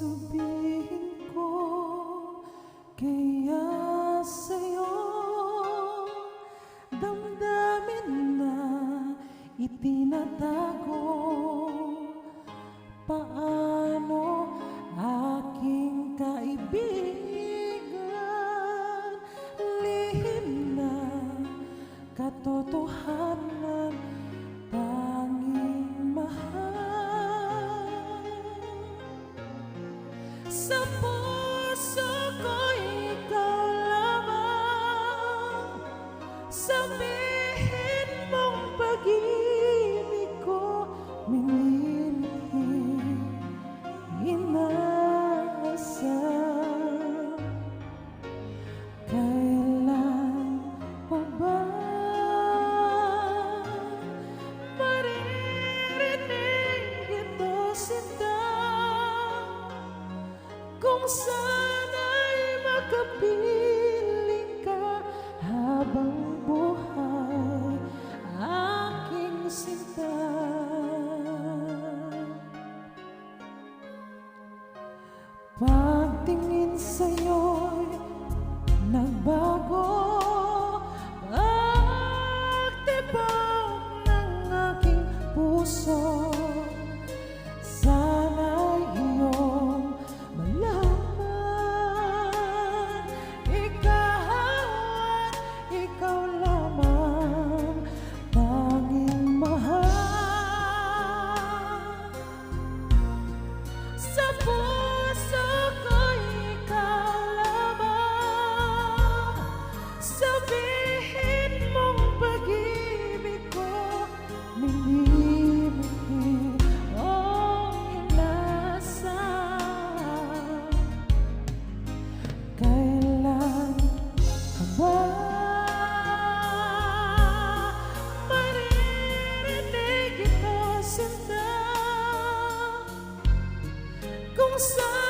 sabihin ko kaya sa'yo, damdamin na itinatago. Paano aking kaibigan, lihim na katotohanan, tanging mahal. Sa puso ko ikaw lamang, sabihin mong pag-ibig ko minilihim, inaasam. Kailan pa ba maririnig ito, sinta? Kung sana'y makapiling ka habang buhay, aking sinta. Pagtingin sa'yo'y nagbago, pagtibok ng aking puso. Sana'y iyong malaman, ikaw at ikaw lamang, tanging mahal. Sa puso ko ikaw lamang, sabihin mong pag-ibig ko minimihim, inasam. Kailan ka ba maririnig ito, sinta? Kung saan